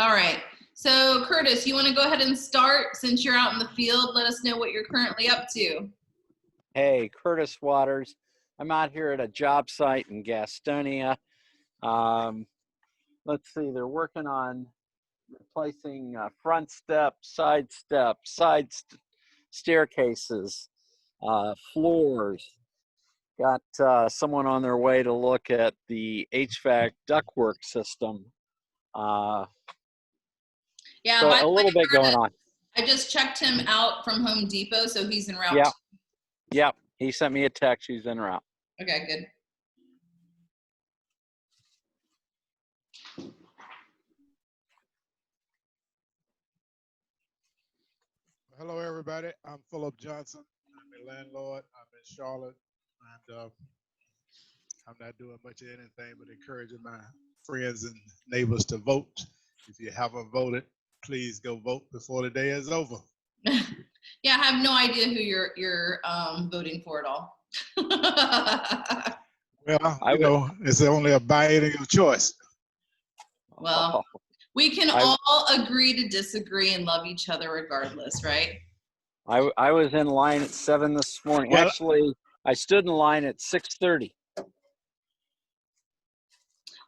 All right. So Curtis, you want to go ahead and start since you're out in the field? Let us know what you're currently up to. Hey, Curtis Waters. I'm out here at a job site in Gastonia. Let's see, they're working on replacing front steps, side staircases, floors. Got someone on their way to look at the HVAC ductwork system. Yeah, So by a the way, little bit going on. I just checked him out from Home Depot, so he's en route. Yeah. Yep. He sent me a text. He's en route. Okay, good. Hello, everybody. I'm Philip Johnson. I'm a landlord. I'm in Charlotte, and I'm not doing much of anything but encouraging my friends and neighbors to vote. If you haven't voted, please go vote before the day is over. Yeah, I have no idea who you're voting for at all. Well, you know, it's only a biennial choice. Well, we can all agree to disagree and love each other regardless, right? I was in line at 7 this morning. Well, actually, I stood in line at 6:30.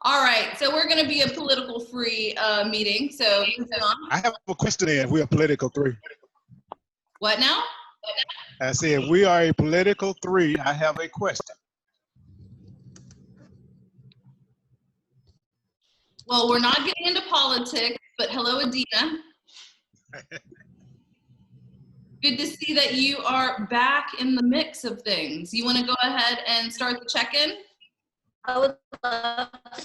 All right, so we're going to be a political-free meeting. So I have a question there. We're a political three. What now? I said we are a political three. I have a question. Well, we're not getting into politics, but hello, Adina. Good to see that you are back in the mix of things. You want to go ahead and start the check-in? I would love to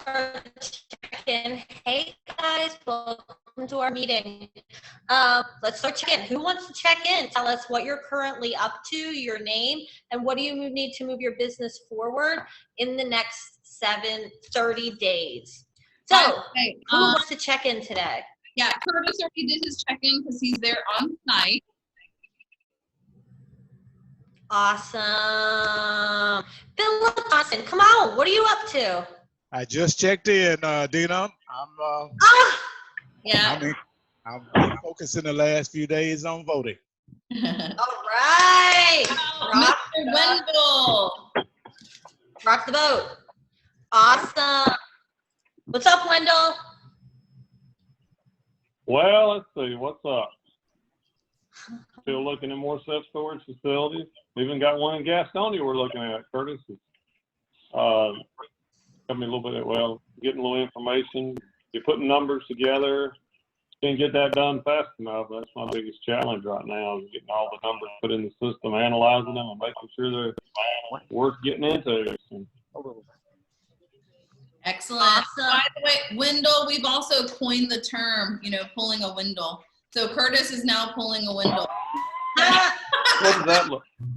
start the check-in. Hey guys, welcome to our meeting. Let's start check-in. Who wants to check in? Tell us what you're currently up to, your name, and what do you need to move your business forward in the next 30 days. So, who wants to check in today? Yeah, Curtis already did his check-in because he's there on site. Awesome. Philip Johnson, come on. What are you up to? I just checked in, Dina. I'm focusing the last few days on voting. All right. Mr. Wendell. Rock the boat. Awesome. What's up, Wendell? Well, let's see. What's up? Still looking at more self-storage facilities. We even got one in Gastonia we're looking at, Curtis. Got me a little bit, well, getting a little information. You're putting numbers together. Can't get that done fast enough. That's my biggest challenge right now, is getting all the numbers put in the system, analyzing them, and making sure they're worth getting into. Excellent. Awesome. By the way, Wendell, we've also coined the term, pulling a Wendell. So Curtis is now pulling a Wendell.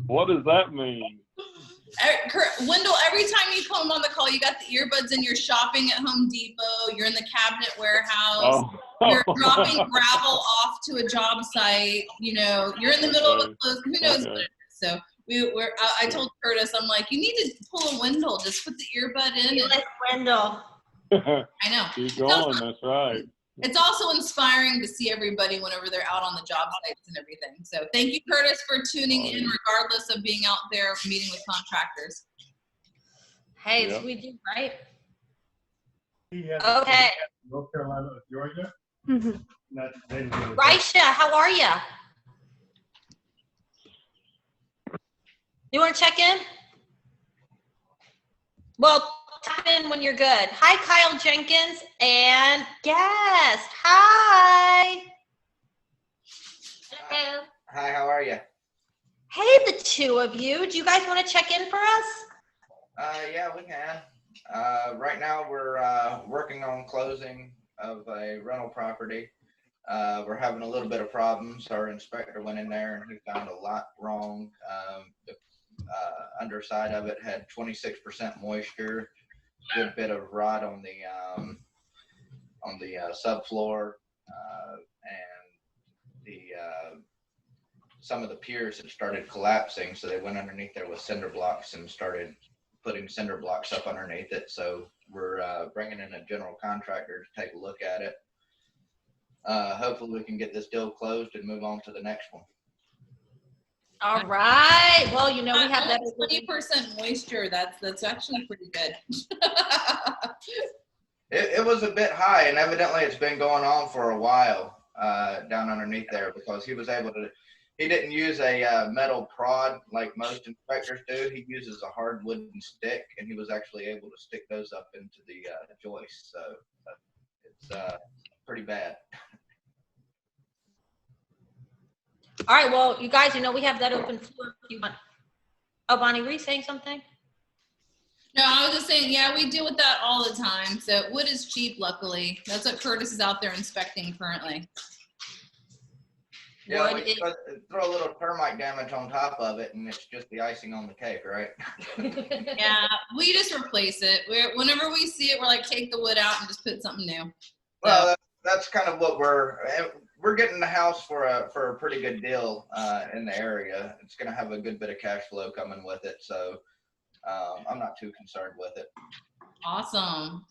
What does that mean? Wendell, every time you come on the call, you got the earbuds and you're shopping at Home Depot, you're in the cabinet warehouse, you're dropping gravel off to a job site, you're in the middle of a close, who knows what it is. So I told Curtis, I'm like, you need to pull a Wendell, just put the earbud in. You like Wendell. I know. Keep going, that's right. It's also inspiring to see everybody whenever they're out on the job sites and everything. So thank you, Curtis, for tuning in regardless of being out there meeting with contractors. Hey, it's we do, right? Okay. North Carolina, Georgia. Raisha, how are you? You want to check in? Well, tap in when you're good. Hi, Kyle Jenkins and guest. Hi. Hello. Hi, how are you? Hey, the two of you. Do you guys want to check in for us? Yeah, we can. Right now we're working on closing of a rental property. We're having a little bit of problems. Our inspector went in there and he found a lot wrong. The underside of it had 26% moisture, good bit of rot on the subfloor, and some of the piers had started collapsing, so they went underneath there with cinder blocks and started putting cinder blocks up underneath it. So we're bringing in a general contractor to take a look at it. hopefully we can get this deal closed and move on to the next one. All right. Well, you know, we have that 20% moisture. That's actually pretty good. It was a bit high, and evidently it's been going on for a while down underneath there, because he was able to. He didn't use a metal prod like most inspectors do. He uses a hard wooden stick, and he was actually able to stick those up into the joist. So it's pretty bad. All right, well, you guys, you know, we have that open floor if you want. Oh, Bonnie, were you saying something? No, I was just saying, yeah, we deal with that all the time. So wood is cheap, luckily. That's what Curtis is out there inspecting currently. Yeah, we throw a little termite damage on top of it, and it's just the icing on the cake, right? Yeah, we just replace it. Whenever we see it, we're like, take the wood out and just put something new. Well, that's kind of what we're getting the house for a pretty good deal in the area. It's going to have a good bit of cash flow coming with it, so I'm not too concerned with it. Awesome.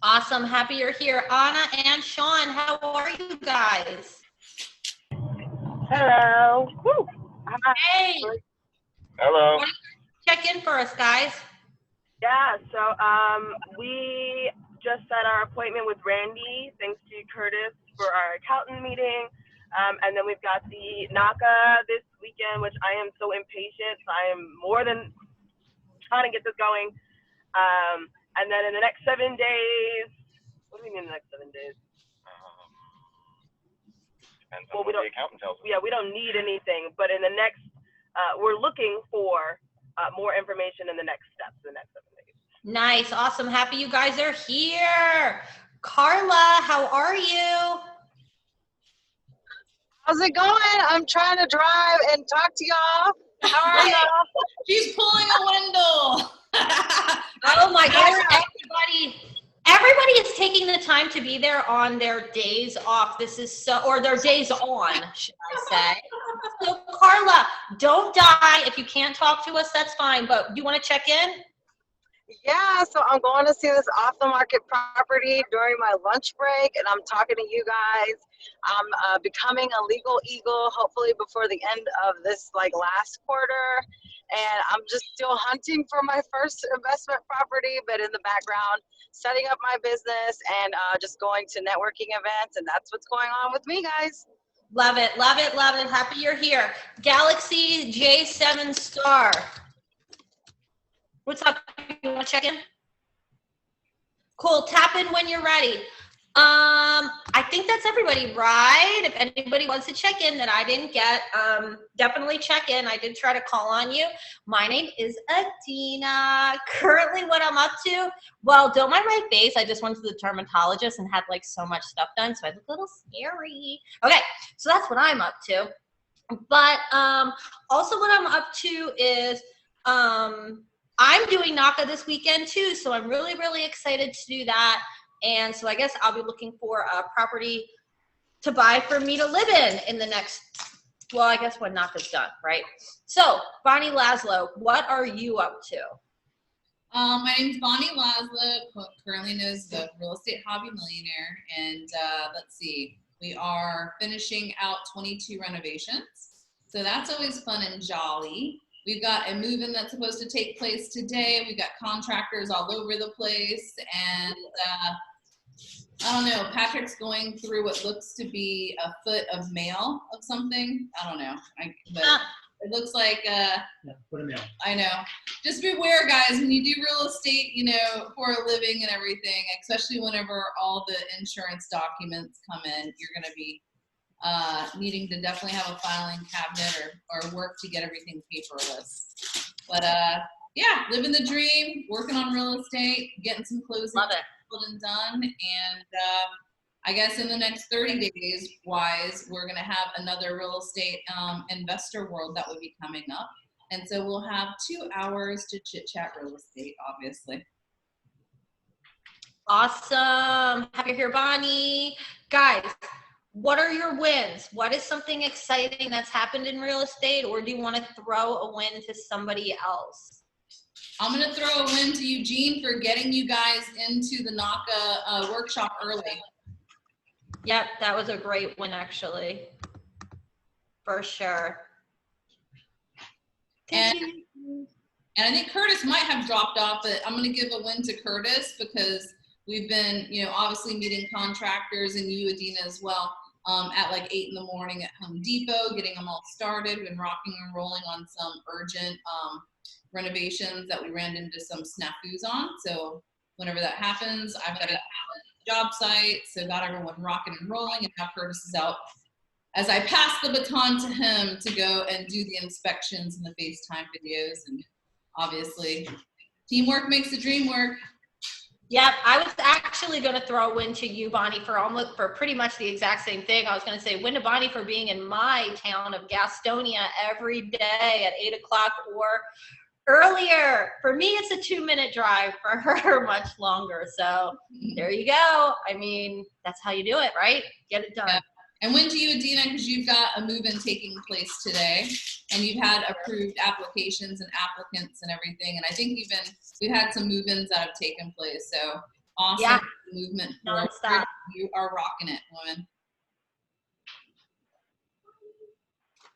Awesome. Happy you're here. Anna and Sean, how are you guys? Hello. Woo. Hey. Hello. Check in for us, guys. Yeah, so we just set our appointment with Randy, thanks to Curtis, for our accountant meeting. And then we've got the NACA this weekend, which I am so impatient. So I am more than trying to get this going. And then in the next 7 days, what do we mean in the next 7 days? Depends on what the accountant tells us. Yeah, we don't need anything, but in the next, we're looking for more information in the next steps, the next 7 days. Nice. Awesome. Happy you guys are here. Carla, how are you? How's it going? I'm trying to drive and talk to y'all. How are y'all? She's pulling a window. Oh my gosh, everybody is taking the time to be there on their days off. This is or their days on, should I say. So Carla, don't die. If you can't talk to us, that's fine, but do you want to check in? Yeah, so I'm going to see this off the market property during my lunch break, and I'm talking to you guys. I'm becoming a legal eagle, hopefully before the end of this last quarter. And I'm just still hunting for my first investment property, but in the background, setting up my business and just going to networking events. And that's what's going on with me, guys. Love it, love it, love it. Happy you're here. Galaxy J7 Star. What's up? You want to check in? Cool. Tap in when you're ready. I think that's everybody, right? If anybody wants to check in that I didn't get, definitely check in. I did try to call on you. My name is Adina. Currently what I'm up to, well, don't mind my face. I just went to the dermatologist and had so much stuff done, so I look a little scary. Okay, so that's what I'm up to. But also what I'm up to is I'm doing NACA this weekend too, so I'm really, really excited to do that. And so I guess I'll be looking for a property to buy for me to live in the next, well, I guess when NACA's done, right? So Bonnie Laszlo, what are you up to? My name's Bonnie Laszlo, currently known as the Real Estate Hobby Millionaire. And let's see, we are finishing out 22 renovations. So that's always fun and jolly. We've got a move-in that's supposed to take place today. We've got contractors all over the place. And I don't know, Patrick's going through what looks to be a foot of mail of something. I don't know. But it looks like, Foot of mail. I know. Just beware, guys, when you do real estate, for a living and everything, especially whenever all the insurance documents come in, you're going to be needing to definitely have a filing cabinet or work to get everything paperless. But yeah, living the dream, working on real estate, getting some closing and done. And I guess in the next 30 days wise, we're going to have another real estate investor world that will be coming up. And so we'll have 2 hours to chit chat real estate, obviously. Awesome. Happy to hear, Bonnie. Guys, what are your wins? What is something exciting that's happened in real estate, or do you want to throw a win to somebody else? I'm going to throw a win to Eugene for getting you guys into the NACA workshop early. Yep, that was a great one, actually. For sure. And I think Curtis might have dropped off, but I'm going to give a win to Curtis because we've been, obviously meeting contractors and you, Adina, as well, at like 8 in the morning at Home Depot, getting them all started. We've been rocking and rolling on some urgent renovations that we ran into some snafus on. So whenever that happens, I've got a job site, so got everyone rocking and rolling, and now Curtis is out as I pass the baton to him to go and do the inspections and the FaceTime videos. And obviously, teamwork makes the dream work. Yep, I was actually going to throw a win to you, Bonnie, for pretty much the exact same thing. I was going to say win to Bonnie for being in my town of Gastonia every day at 8 o'clock or earlier. For me, it's a 2-minute drive. For her, much longer. So there you go. I mean, that's how you do it, right? Get it done. Yeah. And win to you, Adina, because you've got a move-in taking place today, and you've had approved applications and applicants and everything. And I think we've had some move-ins that have taken place. So awesome movement. Nonstop. You are rocking it, woman.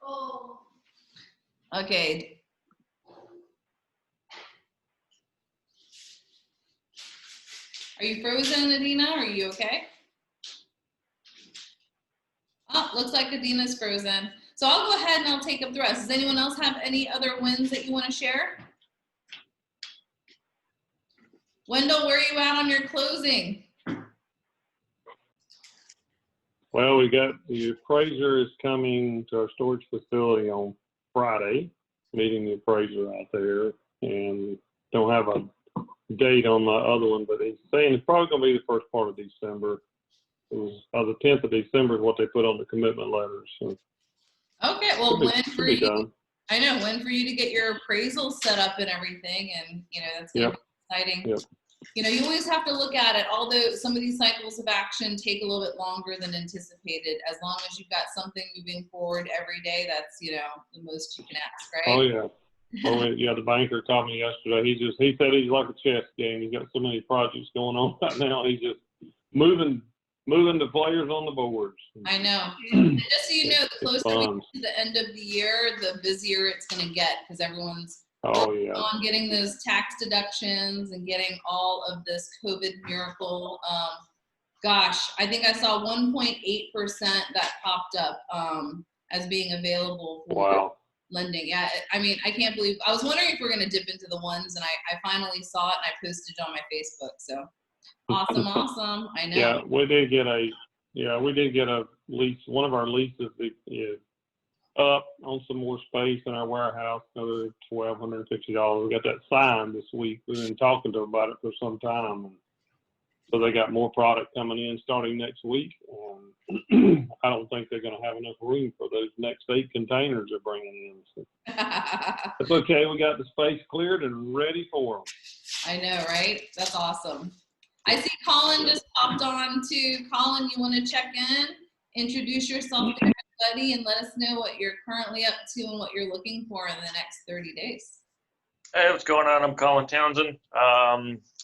Oh. Okay. Are you frozen, Adina? Are you okay? Oh, looks like Adina's frozen. So I'll go ahead and I'll take up the rest. Does anyone else have any other wins that you want to share? Wendell, where are you at on your closing? Well, we got the appraiser is coming to our storage facility on Friday, meeting the appraiser out there, and don't have a date on the other one, but he's saying it's probably going to be the first part of December. It was the 10th of December is what they put on the commitment letters. So okay, well, win for you. Done. I know, win for you to get your appraisal set up and everything, and that's going to be exciting. Yep. You always have to look at it, although some of these cycles of action take a little bit longer than anticipated. As long as you've got something moving forward every day, that's, the most you can ask, right? Oh, yeah. Oh, yeah, the banker called me yesterday. He said he's like a chess game. He's got so many projects going on right now. He's just moving the players on the boards. I know. And just so you know, the closer we get to the end of the year, the busier it's going to get because everyone's on getting those tax deductions and getting all of this COVID miracle. Gosh, I think I saw 1.8% that popped up as being available for lending. Yeah, I mean, I can't believe. I was wondering if we're going to dip into the ones, and I finally saw it, and I posted it on my Facebook. So awesome. I know. Yeah, we did get a lease. One of our leases up on some more space in our warehouse, another $1,250. We got that signed this week. We've been talking to them about it for some time. And so they got more product coming in starting next week. I don't think they're going to have enough room for those next 8 containers they're bringing in. So it's okay. We got the space cleared and ready for them. I know, right? That's awesome. I see Colin just popped on too. Colin, you want to check in, introduce yourself to everybody, and let us know what you're currently up to and what you're looking for in the next 30 days. Hey, what's going on? I'm Colin Townsend.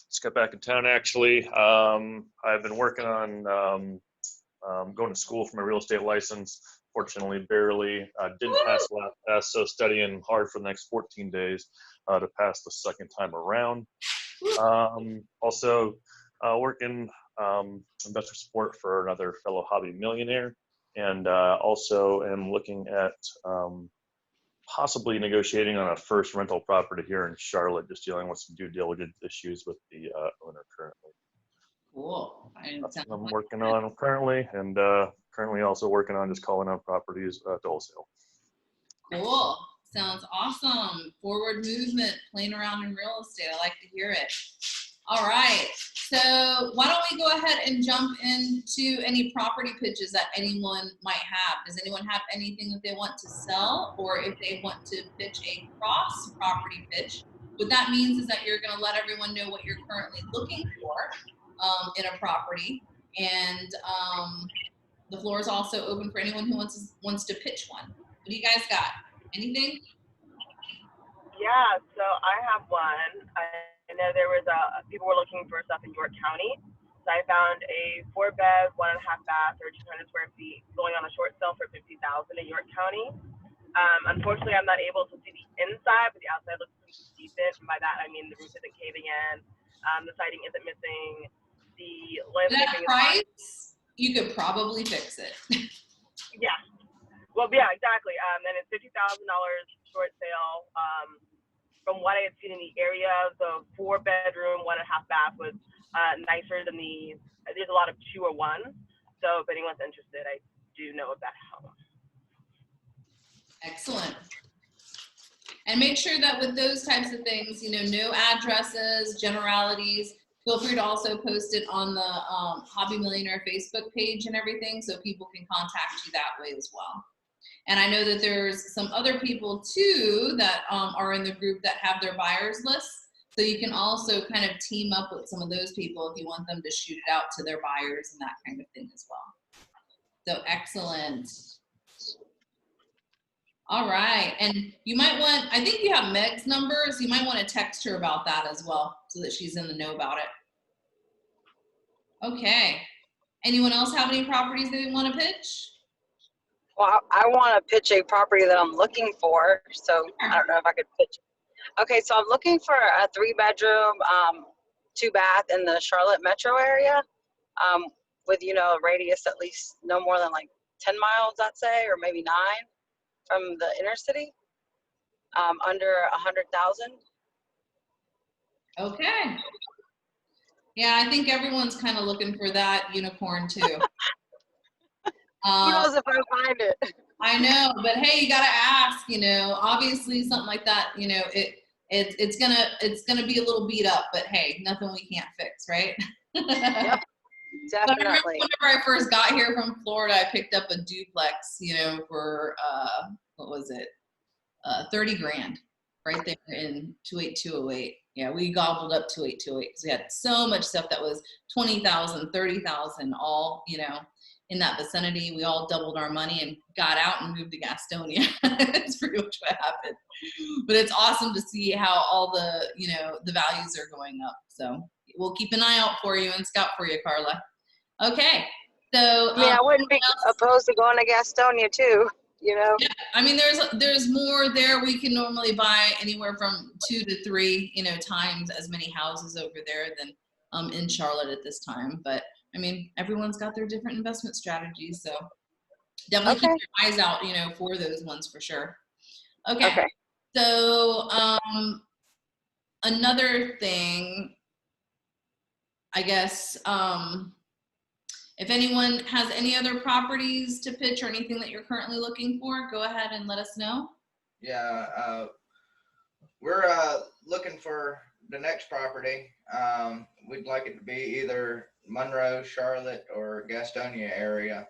Just got back in town, actually. I've been working on going to school for my real estate license. Fortunately, barely. Didn't pass the last test, so studying hard for the next 14 days to pass the second time around. Also, working investor support for another fellow hobby millionaire, and also am looking at possibly negotiating on a first rental property here in Charlotte, just dealing with some due diligence issues with the owner currently. Cool. That's what I'm working on currently, and currently also working on just calling on properties to wholesale. Cool. Sounds awesome. Forward movement, playing around in real estate. I like to hear it. All right. So why don't we go ahead and jump into any property pitches that anyone might have? Does anyone have anything that they want to sell, or if they want to pitch a cross property pitch? What that means is that you're going to let everyone know what you're currently looking for in a property, and the floor is also open for anyone who wants to pitch one. What do you guys got? Anything? Yeah, so I have one. I know there was people were looking for stuff in York County. So I found a 4-bed, 1.5 bath, or 200 square feet going on a short sale for $50,000 in York County. Unfortunately, I'm not able to see the inside, but the outside looks pretty decent. And by that, I mean the roof isn't caving in, the siding isn't missing, the landscaping is fine. Price, you could probably fix it. Yeah. Well, yeah, exactly. And it's $50,000 short sale. From what I had seen in the area, the 4-bedroom, 1.5 bath was nicer than there's a lot of 2 or 1. So if anyone's interested, I do know of that home. Excellent. And make sure that with those types of things, no addresses, generalities. Feel free to also post it on the Hobby Millionaire Facebook page and everything, so people can contact you that way as well. And I know that there's some other people too that are in the group that have their buyers lists. So you can also kind of team up with some of those people if you want them to shoot it out to their buyers and that kind of thing as well. So excellent. All right. And you might want, I think you have Meg's numbers. You might want to text her about that as well so that she's in the know about it. Okay. Anyone else have any properties they want to pitch? Well, I want to pitch a property that I'm looking for, so I don't know if I could pitch. Okay, so I'm looking for a 3-bedroom, 2-bath in the Charlotte metro area, with a radius at least no more than like 10 miles, I'd say, or maybe 9 from the inner city, under 100,000. Okay. Yeah, I think everyone's kind of looking for that unicorn too. Who knows if I find it? I know, but hey, you gotta ask. Obviously something like that. It's gonna be a little beat up, but hey, nothing we can't fix, right? Yep, But I remember definitely. whenever I first got here from Florida, I picked up a duplex, for what was it, 30 grand, right there in 28208. Yeah, we gobbled up 28208 because we had so much stuff that was 20,000, 30,000, all in that vicinity. We all doubled our money and got out and moved to Gastonia. That's pretty much what happened. But it's awesome to see how all the the values are going up. So we'll keep an eye out for you and scout for you, Carla. Okay, so I mean, I wouldn't be opposed to going to Gastonia too. Yeah, I mean, there's more there. We can normally buy anywhere from 2 to 3 times as many houses over there than in Charlotte at this time. But I mean, everyone's got their different investment strategies, so definitely keep your eyes out, for those ones for sure. Okay. So another thing, I guess, if anyone has any other properties to pitch or anything that you're currently looking for, go ahead and let us know. Yeah, we're looking for the next property. We'd like it to be either Monroe, Charlotte, or Gastonia area.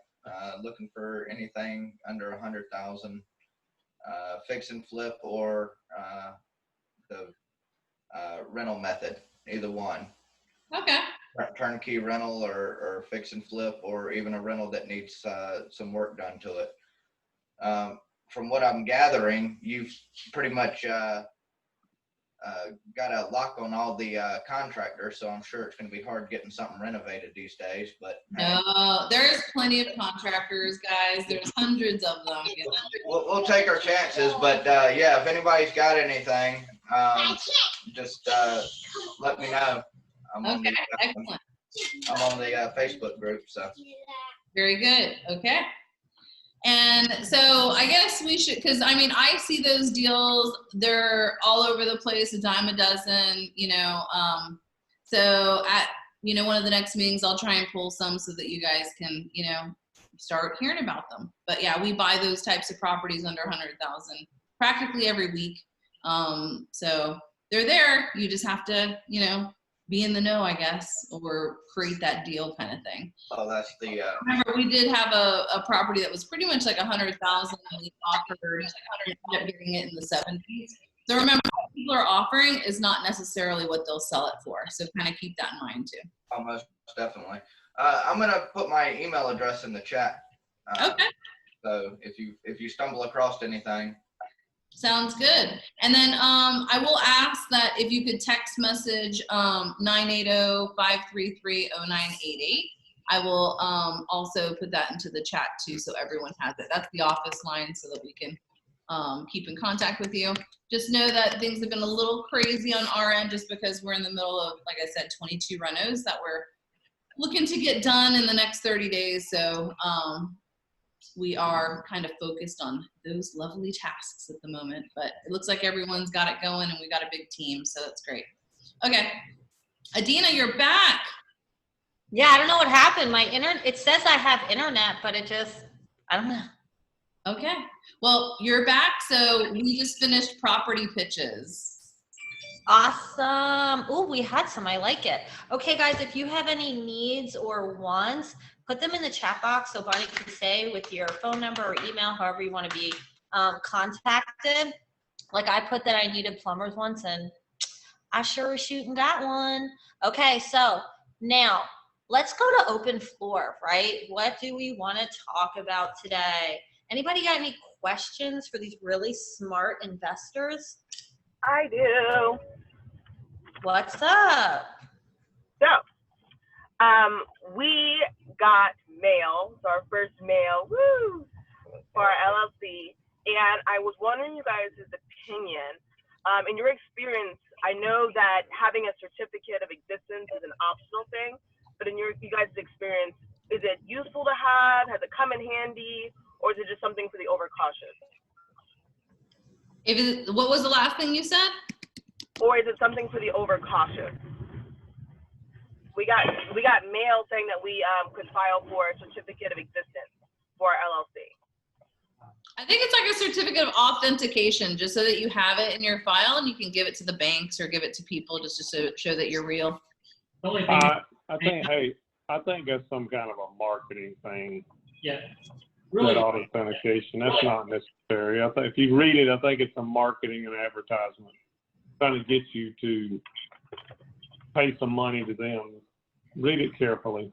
Looking for anything under 100,000, fix and flip, or the rental method, either one. Okay. Turnkey rental or fix and flip, or even a rental that needs some work done to it. From what I'm gathering, you've pretty much got a lock on all the contractors, so I'm sure it's going to be hard getting something renovated these days. But no, there's plenty of contractors, guys. There's hundreds of them. We'll take our chances. But yeah, if anybody's got anything, just let me know. I'm on excellent. I'm on the Facebook group, so. Very good. Okay. And so I guess we should, because I mean, I see those deals, they're all over the place, a dime a dozen, so at, one of the next meetings, I'll try and pull some so that you guys can, start hearing about them. But yeah, we buy those types of properties under 100,000 practically every week. So they're there. You just have to, be in the know, I guess, or create that deal kind of thing. Oh, that's the. Remember, we did have a property that was pretty much like 100,000, and we offered, ended up getting it in the 70s. So remember, what people are offering is not necessarily what they'll sell it for. So kind of keep that in mind too. Almost definitely. I'm gonna put my email address in the chat. Okay. So if you stumble across anything, Sounds good. And then I will ask that if you could text message 980-533-0988. I will also put that into the chat too, so everyone has it. That's the office line so that we can keep in contact with you. Just know that things have been a little crazy on our end just because we're in the middle of, like I said, 22 renos that we're looking to get done in the next 30 days. So we are kind of focused on those lovely tasks at the moment, but it looks like everyone's got it going and we got a big team, so that's great. Okay, Adina, you're back. Yeah, I don't know what happened. My internet, it says I have internet, but it just, I don't know. Okay, well, you're back, so we just finished property pitches. Awesome. Oh, we had some. I like it. Okay, guys, if you have any needs or wants, put them in the chat box so Bonnie can say with your phone number or email, however you want to be contacted. Like I put that I needed plumbers once, and I sure as shooting got one. Okay, so now let's go to open floor, right? What do we want to talk about today? Anybody got any questions for these really smart investors? I do. What's up? So, we got mail, so our first mail, woo, for our LLC, and I was wondering you guys' opinion. In your experience, I know that having a certificate of existence is an optional thing, but in you guys' experience, is it useful to have? Has it come in handy, or is it just something for the overcautious? What was the last thing you said? Or is it something for the overcautious? We got mail saying that we could file for a certificate of existence for our LLC. I think it's like a certificate of authentication, just so that you have it in your file and you can give it to the banks or give it to people just to show that you're real. I think that's some kind of a marketing thing. Yeah. Really? That authentication, that's not necessary. I think if you read it, I think it's a marketing and advertisement, trying to get you to pay some money to them. Read it carefully.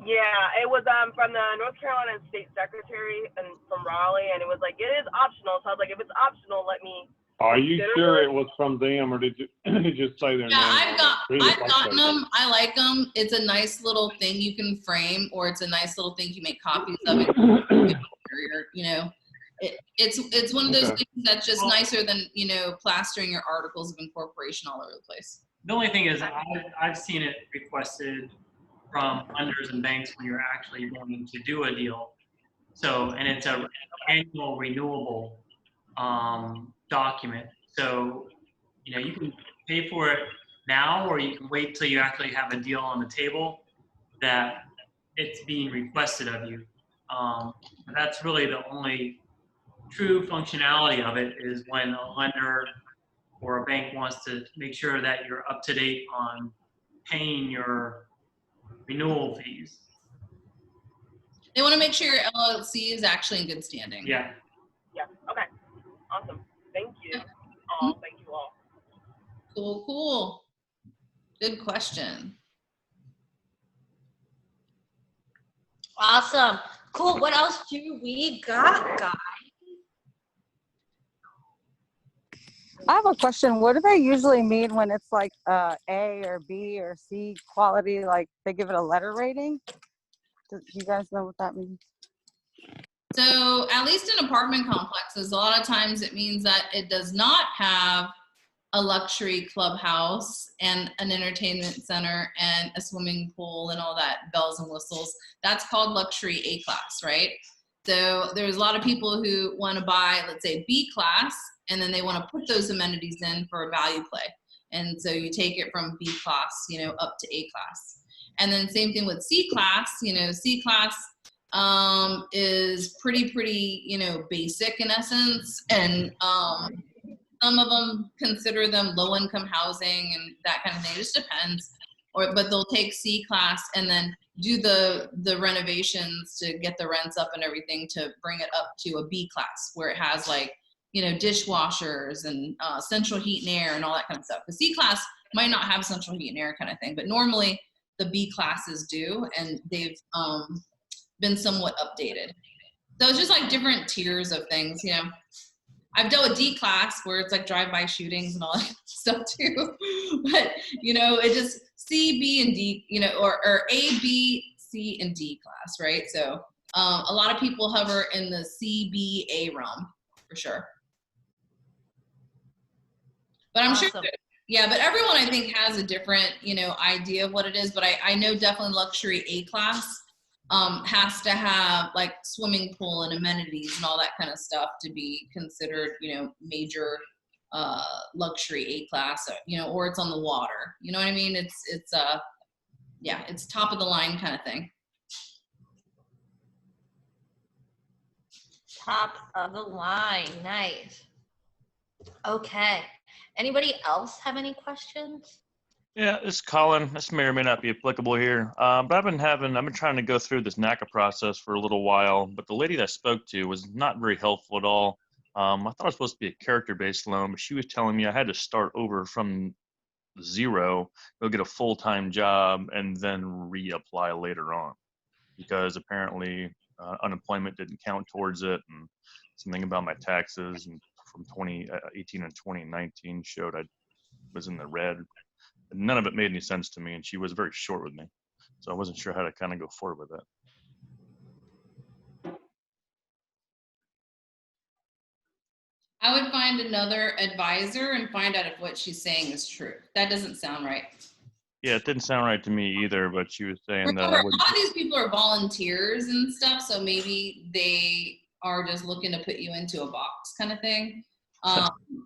Yeah, it was from the North Carolina State Secretary and from Raleigh, and it was like, it is optional. So I was like, if it's optional, let me. Are you sure it was from them, or did you just say their name? Yeah, I've gotten them. I like them. It's a nice little thing you can frame, or it's a nice little thing you make copies of it. You know, it's one of those things that's just nicer than, you know, plastering your articles of incorporation all over the place. The only thing is I've seen it requested from lenders and banks when you're actually going to do a deal. So, and it's an annual renewable document. So, you know, you can pay for it now, or you can wait till you actually have a deal on the table that it's being requested of you. That's really the only true functionality of it, is when a lender or a bank wants to make sure that you're up to date on paying your renewal fees. They want to make sure your LLC is actually in good standing. Yeah. Yeah. Okay. Awesome. Thank you. Oh, thank you all. Cool, cool. Good question. Awesome. Cool. What else do we got, guys? I have a question. What do they usually mean when it's like A or B or C quality? Like they give it a letter rating? Do you guys know what that means? So at least in apartment complexes, a lot of times it means that it does not have a luxury clubhouse and an entertainment center and a swimming pool and all that bells and whistles. That's called luxury A class, right? So there's a lot of people who want to buy, let's say, B class, and then they want to put those amenities in for a value play. And so you take it from B class, you know, up to A class. And then same thing with C class. You know, C class is pretty, you know, basic in essence. And some of them consider them low income housing and that kind of thing. It just depends. But they'll take C class and then do the renovations to get the rents up and everything to bring it up to a B class where it has like, you know, dishwashers and central heat and air and all that kind of stuff. The C class might not have central heat and air kind of thing, but normally the B classes do, and they've been somewhat updated. So it's just like different tiers of things, you know. I've dealt with D class where it's like drive-by shootings and all that stuff too. But, you know, it just C, B, and D, you know, or A, B, C, and D class, right? So a lot of people hover in the C, B, A realm for sure. But I'm sure, yeah, but everyone I think has a different, you know, idea of what it is. But I know definitely luxury A class has to have like swimming pool and amenities and all that kind of stuff to be considered, you know, major luxury A class, you know, or it's on the water. You know what I mean? It's yeah, it's top of the line kind of thing. Top of the line, nice. Okay. Anybody else have any questions? Yeah, it's Colin. This may or may not be applicable here, but I've been trying to go through this NACA process for a little while, but the lady that I spoke to was not very helpful at all. I thought it was supposed to be a character-based loan, but she was telling me I had to start over from zero, go get a full-time job, and then reapply later on, because apparently unemployment didn't count towards it, and something about my taxes and from 2018 and 2019 showed I was in the red. None of it made any sense to me, and she was very short with me, so I wasn't sure how to kind of go forward with that. I would find another advisor and find out if what she's saying is true. That doesn't sound right. Yeah, it didn't sound right to me either, but she was saying that a lot of these people are volunteers and stuff, so maybe they are just looking to put you into a box kind of thing.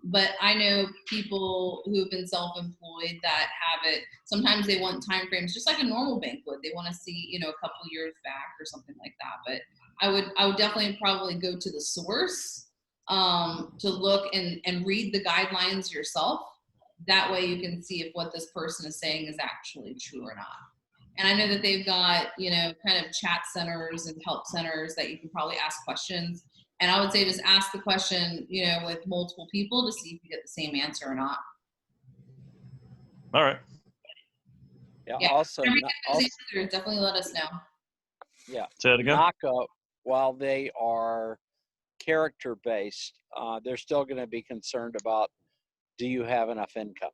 But I know people who have been self-employed that have it. Sometimes they want time frames, just like a normal bank would. They want to see, you know, a couple years back or something like that. But I would definitely probably go to the source to look and read the guidelines yourself. That way you can see if what this person is saying is actually true or not. And I know that they've got, you know, kind of chat centers and help centers that you can probably ask questions. And I would say just ask the question, you know, with multiple people to see if you get the same answer or not. All right. Yeah. Also, definitely let us know. Yeah. Say it again. NACA, while they are character based, they're still going to be concerned about, do you have enough income?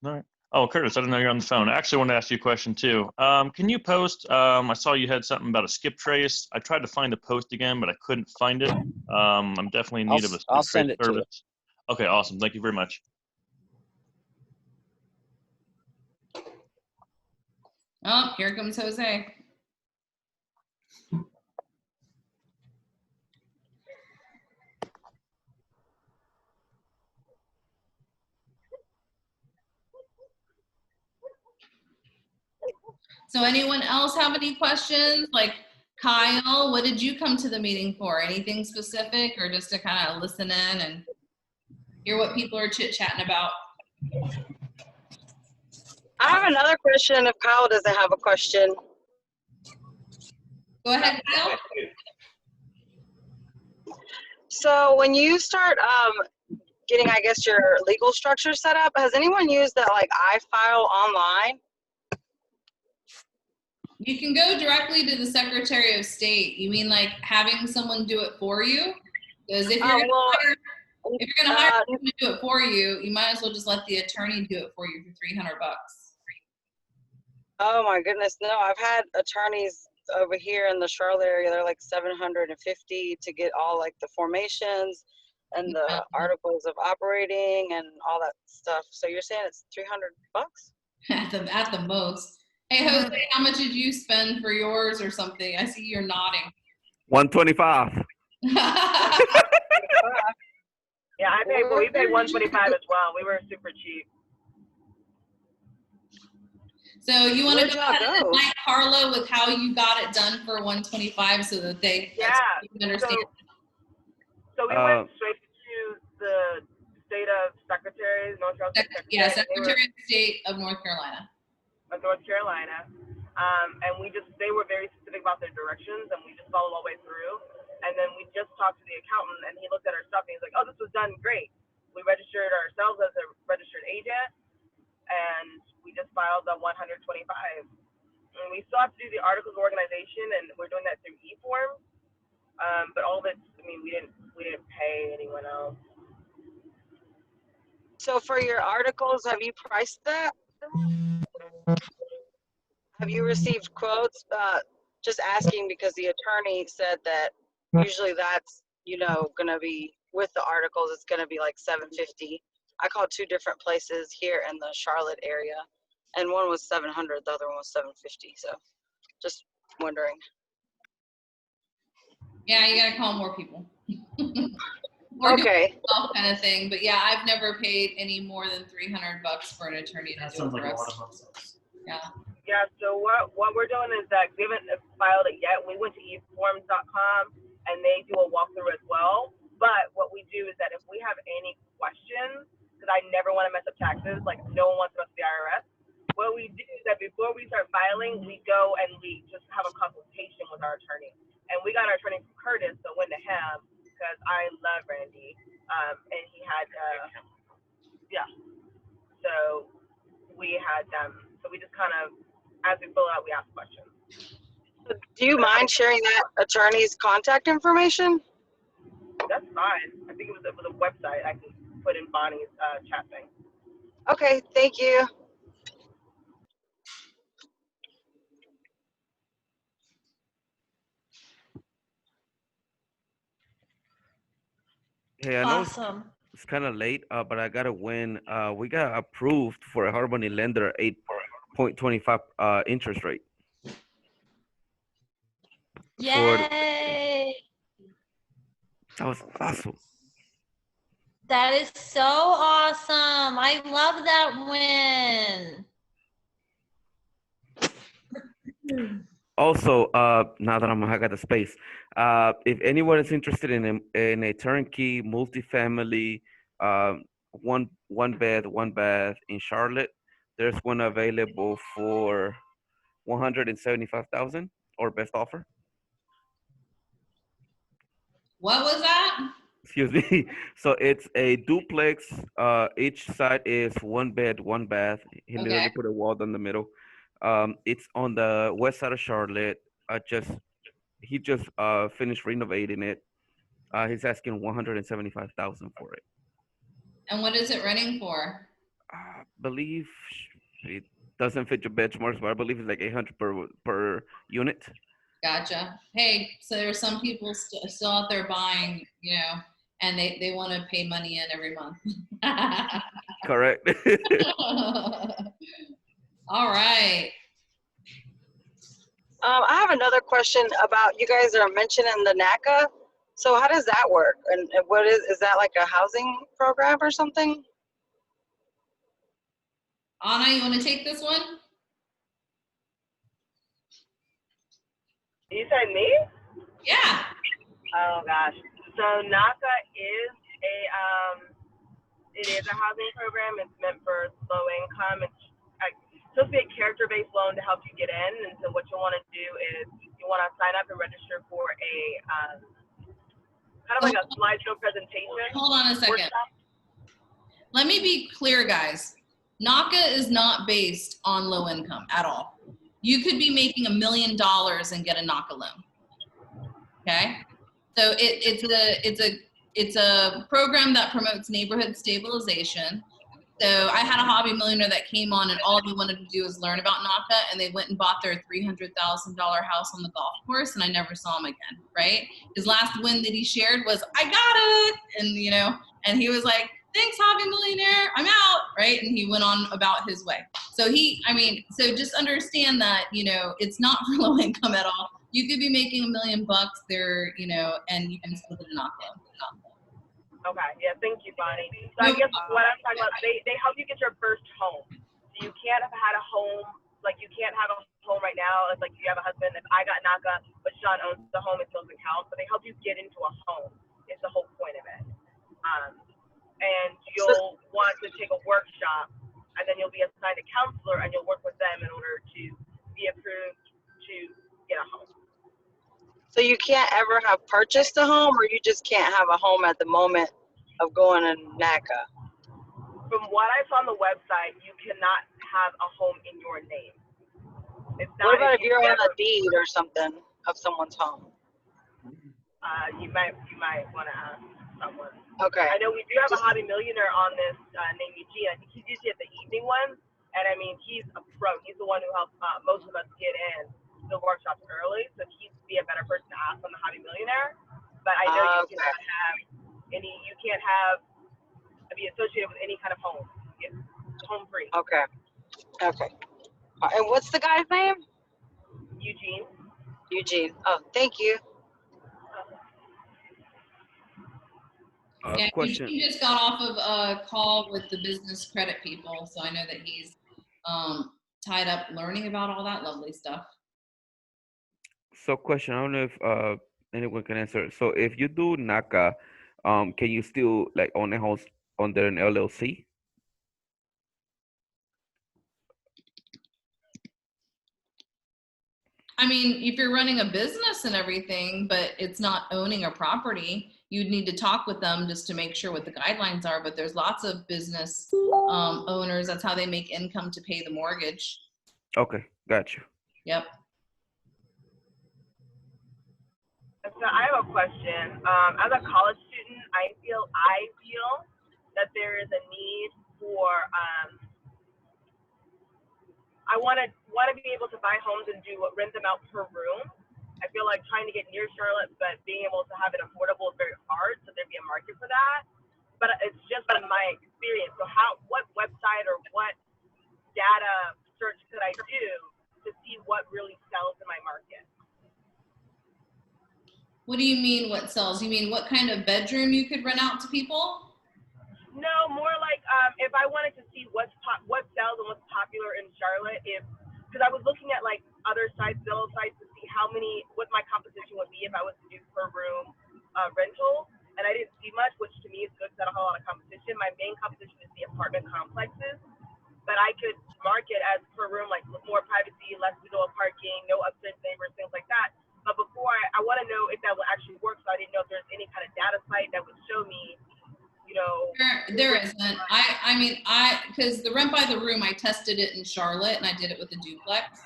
All right. Oh, Curtis, I didn't know you're on the phone. I actually want to ask you a question too. Can you post, I saw you had something about a skip trace. I tried to find the post again, but I couldn't find it. I'm definitely in need of a skip I'll trace send it service. to you. Okay, awesome. Thank you very much. Oh, here comes Jose. So anyone else have any questions? Like Kyle, what did you come to the meeting for? Anything specific, or just to kind of listen in and hear what people are chit-chatting about? I have another question if Kyle doesn't have a question. Go ahead, Kyle. So when you start getting, I guess, your legal structure set up, has anyone used that like iFile online? You can go directly to the Secretary of State. You mean like having someone do it for you? Because if you're going to hire someone to do it for you, you might as well just let the attorney do it for you for $300. Oh my goodness, no! I've had attorneys over here in the Charlotte area. They're like $750 to get all like the formations and the articles of operating and all that stuff. So you're saying it's $300? At the most. Hey Jose, how much did you spend for yours or something? I see you're nodding. $125. Yeah, we paid $125 as well. We were super cheap. So you want to go ahead and invite Carla with how you got it done for $125 so that they can understand. So we went straight to the state of Secretary, North Carolina. Yeah, Secretary of State of North Carolina. And they were very specific about their directions, and we just followed all the way through. And then we just talked to the accountant, and he looked at our stuff, and he's like, "Oh, this was done great." We registered ourselves as a registered agent, and we just filed the $125. And we still have to do the articles of organization, and we're doing that through eForms. But all of it, I mean, we didn't pay anyone else. So for your articles, have you priced that? Have you received quotes? Just asking because the attorney said that usually that's, you know, gonna be with the articles, it's gonna be like $750. I called 2 different places here in the Charlotte area, and one was $700, the other one was $750. So just wondering. Yeah, you gotta call more people. Or do Okay. it yourself kind of thing. But yeah, I've never paid any more than $300 for an attorney to do it for us. Yeah. Yeah, so what we're doing is that we haven't filed it yet. We went to eforms.com and they do a walkthrough as well. But what we do is that if we have any questions, because I never want to mess up taxes, like no one wants to mess up the IRS, what we do is that before we start filing, we go and we just have a consultation with our attorney. And we got our attorney from Curtis, so went to him because I love Randy. And he had, yeah. So we had so we just kind of, as we fill out, we ask questions. Do you mind sharing that attorney's contact information? That's fine. I think it was a website. I can put in Bonnie's chat thing. Okay, thank you. Hey, I know Awesome. it's kind of late, but I got to win. We got approved for a Harmony lender 8.25 interest rate. Yay! That was awesome. That is so awesome. I love that win. Also, now that I got the space, if anyone is interested in a turnkey multifamily, one bed, one bath in Charlotte, there's one available for $175,000 or best offer. What was that? Excuse me. So it's a duplex. Each side is one bed, one bath. He literally put a wall down the middle. It's on the west side of Charlotte. He just finished renovating it. He's asking $175,000 for it. And what is it renting for? I believe it doesn't fit your benchmarks, but I believe it's like $800 per unit. Gotcha. Hey, so there's some people still out there buying, you know, and they want to pay money in every month. Correct. All right. I have another question about, you guys are mentioning the NACA. So how does that work? And what is that like a housing program or something? Anna, you want to take this one? You said me? Yeah. Oh gosh. So NACA is a housing program. It's meant for low income. It's supposed to be a character-based loan to help you get in. And so what you want to do is you want to sign up and register for a kind of like a slideshow presentation. Hold on a second. Workshop. Let me be clear, guys. NACA is not based on low income at all. You could be making $1 million and get a NACA loan. Okay, so it's a program that promotes neighborhood stabilization. So I had a hobby millionaire that came on, and all they wanted to do was learn about NACA, and they went and bought their $300,000 house on the golf course, and I never saw him again. Right? His last win that he shared was, "I got it," and you know, and he was like, "Thanks, hobby millionaire, I'm out," right? And he went on about his way. So so just understand that, you know, it's not for low income at all. You could be making $1 million there, you know, and you can still get a NACA. Okay, yeah, thank you, Bonnie. So I guess what I'm talking about, they help you get your first home. So you can't have had a home, like you can't have a home right now. It's like you have a husband, if I got NACA, but Sean owns the home, it doesn't count. But they help you get into a home. It's the whole point of it. And you'll want to take a workshop, and then you'll be assigned a counselor, and you'll work with them in order to be approved to get a home. So you can't ever have purchased a home, or you just can't have a home at the moment of going to NACA? From what I saw on the website, you cannot have a home in your name. It's What not, about if if you you're on a ever, deed or something of someone's home? you might want to ask someone. Okay. I know we do have a hobby millionaire on this named Eugene. I think he's usually at the evening one, and I mean he's a pro. He's the one who helps most of us get in the workshops early, so he'd be a better person to ask on the hobby millionaire. But I know you cannot have you can't be associated with any kind of home. It's home free. Okay. Okay. And what's the guy's name? Eugene. Eugene. Oh, thank you. Yeah, Question. he just got off of a call with the business credit people, so I know that he's tied up learning about all that lovely stuff. So question, I don't know if anyone can answer. So if you do NACA, can you still like own a house under an LLC? I mean, if you're running a business and everything, but it's not owning a property, you'd need to talk with them just to make sure what the guidelines are. But there's lots of business owners. That's how they make income to pay the mortgage. Okay, got you. Yep. So I have a question. As a college student, I feel that there is a need for I want to be able to buy homes and rent them out per room. I feel like trying to get near Charlotte, but being able to have it affordable is very hard. So there'd be a market for that. But it's just been my experience. So what website or what data search could I do to see what really sells in my market? What do you mean what sells? You mean what kind of bedroom you could rent out to people? No, more like if I wanted to see what sells and what's popular in Charlotte, because I was looking at like other sites, Zillow sites, to see what my competition would be if I was to do per room rental, and I didn't see much, which to me is good because I don't have a lot of competition. My main competition is the apartment complexes, but I could market as per room, like more privacy, less visual parking, no upstairs neighbors, things like that. But before I want to know if that will actually work, so I didn't know if there's any kind of data site that would show me. There isn't. I mean, because the rent by the room, I tested it in Charlotte and I did it with a duplex,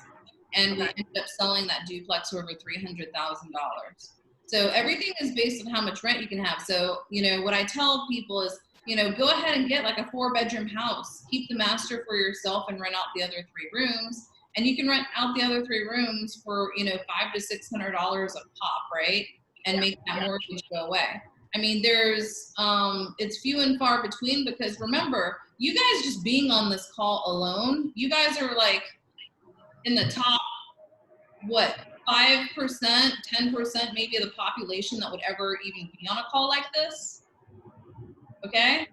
and we ended up selling that duplex for over $300,000. So everything is based on how much rent you can have. So, what I tell people is, go ahead and get like a 4-bedroom house, keep the master for yourself and rent out the other 3 rooms. And you can rent out the other 3 rooms for, $500 to $600 a pop, right? And make that mortgage go away. I mean, it's few and far between, because remember, you guys just being on this call alone, you guys are like in the top, 5%, 10% maybe of the population that would ever even be on a call like this. Okay?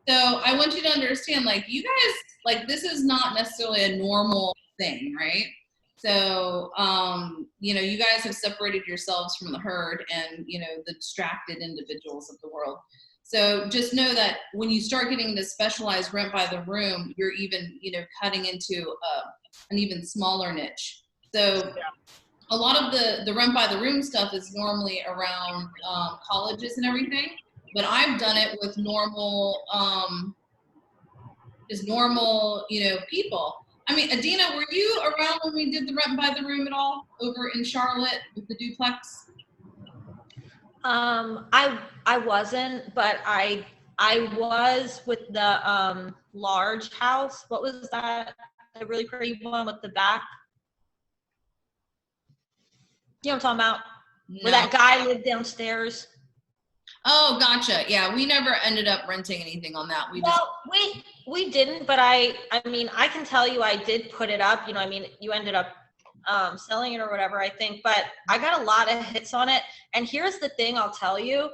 So I want you to understand, like, you guys, like, this is not necessarily a normal thing, right? So, you guys have separated yourselves from the herd and, the distracted individuals of the world. So just know that when you start getting into specialized rent by the room, you're even, cutting into an even smaller niche. So a lot of the rent by the room stuff is normally around colleges and everything, but I've done it with normal, people. I mean, Adina, were you around when we did the rent by the room at all over in Charlotte with the duplex? I wasn't, but I was with the large house. What was that? The really pretty one with the back. You know what I'm talking about? No. Where that guy lived downstairs. Oh, gotcha. Yeah, we never ended up renting anything on that. We didn't, but I mean, I can tell you I did put it up. You ended up selling it or whatever, I think, but I got a lot of hits on it. And here's the thing, I'll tell you,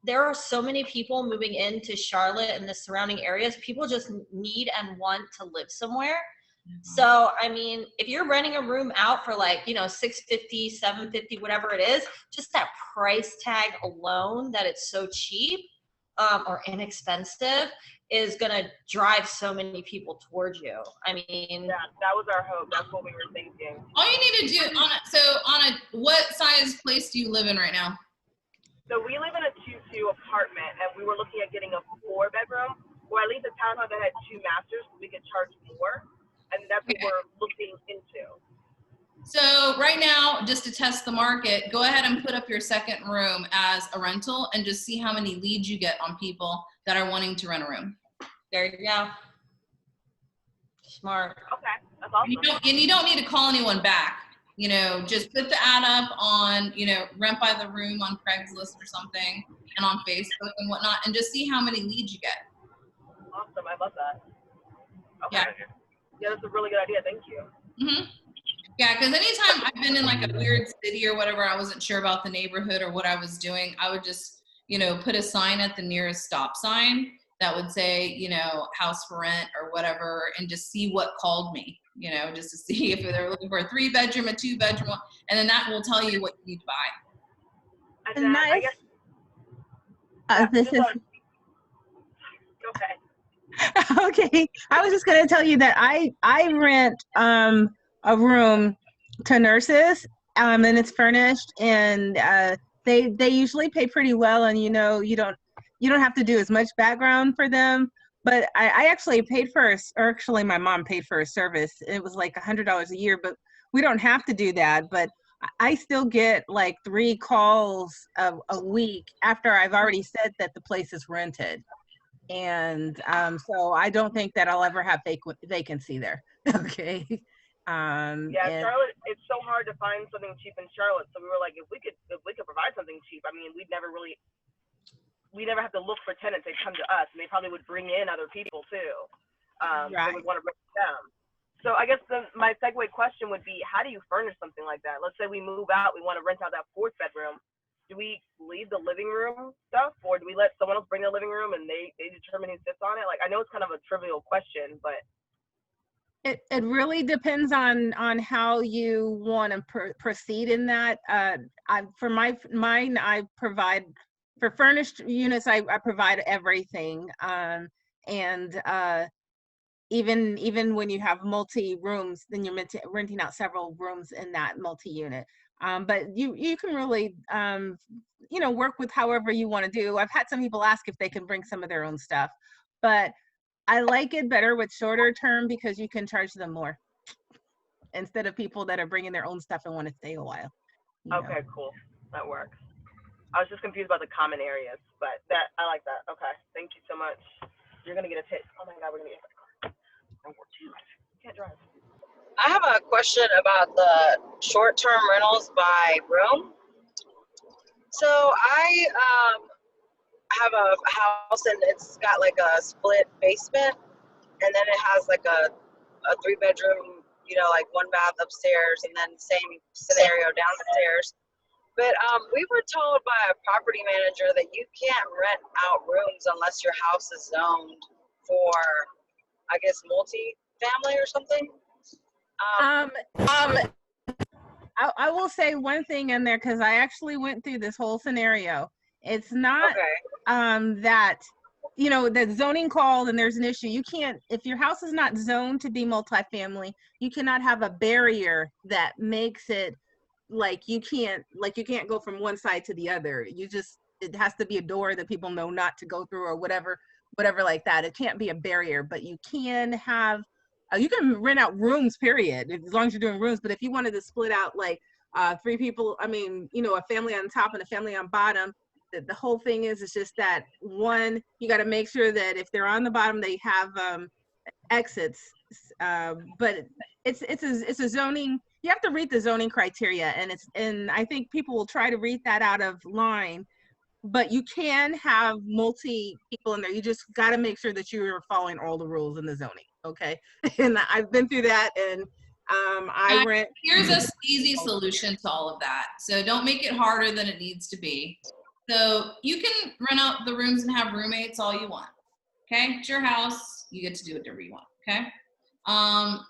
there are so many people moving into Charlotte and the surrounding areas. People just need and want to live somewhere. So, I mean, if you're renting a room out for like, $650, $750, whatever it is, just that price tag alone, that it's so cheap or inexpensive, is going to drive so many people towards you. I mean, that was our hope. That's what we were thinking. All you need to do what size place do you live in right now? So we live in a 2-2 apartment, and we were looking at getting a 4-bedroom, or at least a townhouse that had 2 masters, so we could charge more. And and that's what we're looking into. So right now, just to test the market, go ahead and put up your second room as a rental and just see how many leads you get on people that are wanting to rent a room. There you go. Smart. Okay, that's awesome. You don't need to call anyone back. You know, just put the ad up on, you know, Rent by the Room on Craigslist or something, and on Facebook and whatnot, and just see how many leads you get. Awesome, I love that. Okay. Yeah. Yeah, that's a really good idea. Thank you. Mm-hmm. Yeah, because anytime I've been in like a weird city or whatever, I wasn't sure about the neighborhood or what I was doing, I would just, you know, put a sign at the nearest stop sign that would say, you know, house for rent or whatever, and just see what called me, you know, just to see if they're looking for a 3-bedroom, a 2-bedroom, and then that will tell you what you need to buy. And then I guess this is okay. okay. I was just going to tell you that I rent a room to nurses, and it's furnished, and they usually pay pretty well, and you know you don't have to do as much background for them. But I actually paid for actually my mom paid for a service. It was like $100 a year, but we don't have to do that. But I still get like 3 calls a week after I've already said that the place is rented. And so I don't think that I'll ever have vacancy there. Okay. Yeah, Charlotte, it's so hard to find something cheap in Charlotte. So we were like, if we could provide something cheap, I mean, we never have to look for tenants. They'd come to us, and they probably would bring in other people too. Right. They would want to rent them. So I guess my segue question would be, how do you furnish something like that? Let's say we move out, we want to rent out that 4th bedroom. Do we leave the living room stuff, or do we let someone else bring the living room and they determine who sits on it? Like, I know it's kind of a trivial question, but it really depends on how you want to proceed in that. For mine, I provide for furnished units. I provide everything, and even when you have multi rooms, then you're renting out several rooms in that multi unit. But you can really you know, work with however you want to do. I've had some people ask if they can bring some of their own stuff, but I like it better with shorter term because you can charge them more instead of people that are bringing their own stuff and want to stay a while. Okay, cool. That works. I was just confused about the common areas, but I like that. Okay, thank you so much. You're gonna get a tip. Oh my God, we're gonna get a car. Can't drive. I have a question about the short-term rentals by room. So I have a house, and it's got like a split basement, and then it has like a 3-bedroom, you know, like 1 bath upstairs, and then same scenario downstairs. But we were told by a property manager that you can't rent out rooms unless your house is zoned for, I guess, multi-family or something. I will say one thing in there, because I actually went through this whole scenario. It's not that, you know, the zoning called and there's an issue. You can't, if your house is not zoned to be multifamily, you cannot have a barrier that makes it like you can't go from one side to the other. It has to be a door that people know not to go through or whatever like that. It can't be a barrier, but you can have, you can rent out rooms, period, as long as you're doing rooms. But if you wanted to split out like 3 people, I mean, you know, a family on top and a family on bottom, the whole thing is just that one, you got to make sure that if they're on the bottom, they have exits. But it's a zoning. You have to read the zoning criteria, and I think people will try to read that out of line. But you can have multi people in there. You just got to make sure that you're following all the rules in the zoning. Okay, and I've been through that, and I rent. Here's a easy solution to all of that. So don't make it harder than it needs to be. So you can rent out the rooms and have roommates all you want. Okay, it's your house. You get to do whatever you want. Okay.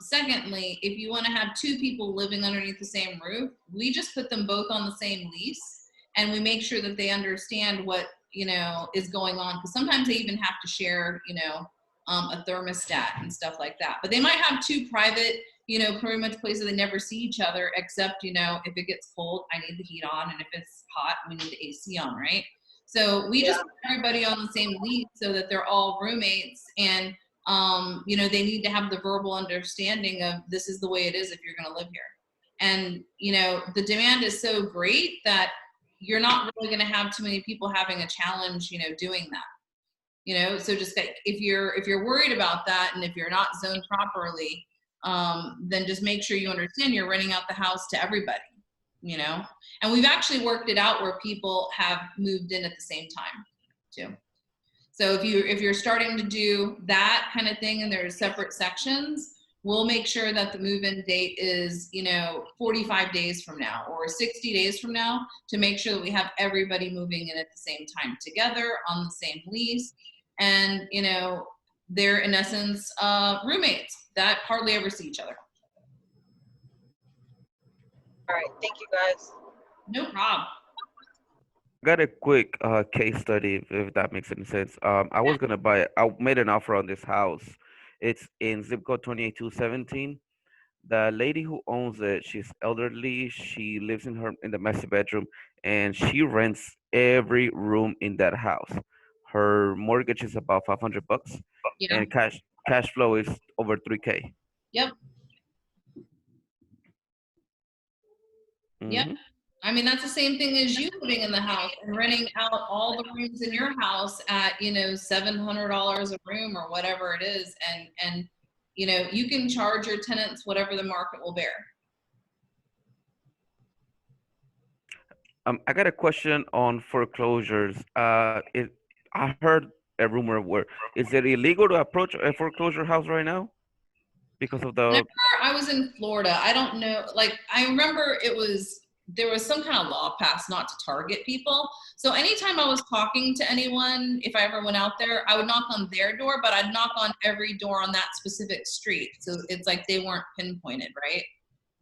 Secondly, if you want to have 2 people living underneath the same roof, we just put them both on the same lease, and we make sure that they understand what, you know, is going on. Because sometimes they even have to share, you know, a thermostat and stuff like that. But they might have 2 private, you know, pretty much places they never see each other, except, you know, if it gets cold, I need the heat on, and if it's hot, we need the AC on, right? So we just put everybody on the same lease so that they're all roommates, and you know, they need to have the verbal understanding of this is the way it is if you're going to live here. And, you know, the demand is so great that you're not really going to have too many people having a challenge, you know, doing that. You know, so just like if you're worried about that, and if you're not zoned properly, then just make sure you understand you're renting out the house to everybody, you know. And we've actually worked it out where people have moved in at the same time too. So if you're starting to do that kind of thing and there's separate sections, we'll make sure that the move-in date is, you know, 45 days from now or 60 days from now, to make sure that we have everybody moving in at the same time together on the same lease. And, you know, they're in essence roommates that hardly ever see each other. All right, thank you guys. No problem. Got a quick case study, if that makes any sense. I was gonna buy it. I made an offer on this house. It's in zip code 28217. The lady who owns it, she's elderly. She lives in the master bedroom, and she rents every room in that house. Her mortgage is about $500, Yeah. and cash flow is over 3K. Yep. Yep. I mean, that's the same thing as you living in the house and renting out all the rooms in your house at, you know, $700 a room or whatever it is. And, you know, you can charge your tenants whatever the market will bear. I got a question on foreclosures. I heard a rumor where, is it illegal to approach a foreclosure house right now because of the? Whenever I was in Florida, I don't know, like, I remember there was some kind of law passed not to target people. So anytime I was talking to anyone, if I ever went out there, I would knock on their door, but I'd knock on every door on that specific street. So it's like they weren't pinpointed, right?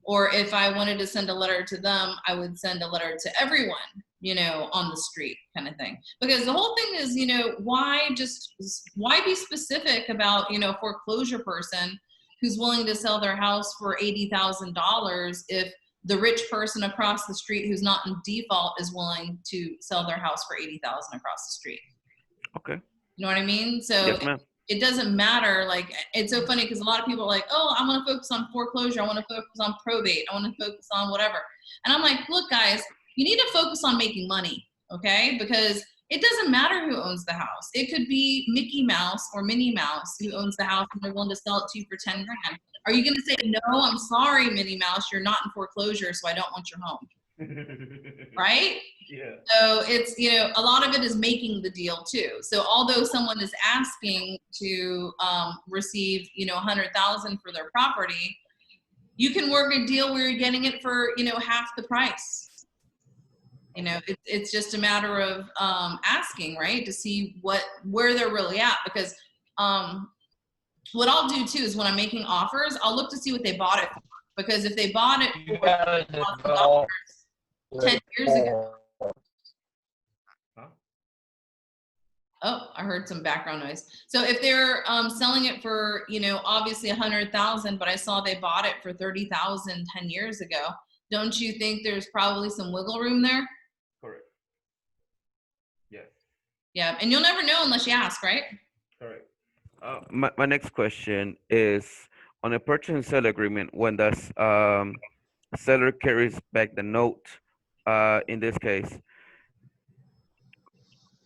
Or if I wanted to send a letter to them, I would send a letter to everyone, you know, on the street kind of thing. Because the whole thing is, you know, why be specific about, you know, a foreclosure person who's willing to sell their house for $80,000 if the rich person across the street who's not in default is willing to sell their house for $80,000 across the street? Okay. You know what I mean? So yes, ma'am. It doesn't matter. Like, it's so funny because a lot of people are like, oh, I want to focus on foreclosure. I want to focus on probate. I want to focus on whatever. And I'm like, look, guys, you need to focus on making money, okay? Because it doesn't matter who owns the house. It could be Mickey Mouse or Minnie Mouse who owns the house and they're willing to sell it to you for 10 grand. Are you going to say, no, I'm sorry, Minnie Mouse, you're not in foreclosure, so I don't want your home? Right? Yeah. So it's, you know, a lot of it is making the deal too. So although someone is asking to receive, you know, $100,000 for their property, you can work a deal where you're getting it for, you know, half the price. You know, it's just a matter of asking, right, to see where they're really at. Because what I'll do too is when I'm making offers, I'll look to see what they bought it for. Because if they bought it for $1,000 10 years ago. Oh, I heard some background noise. So if they're selling it for, you know, obviously 100,000, but I saw they bought it for 30,000 10 years ago, don't you think there's probably some wiggle room there? Correct. Yes. Yeah, and you'll never know unless you ask, right? Correct. My next question is, on a purchase and sale agreement, when the seller carries back the note, in this case,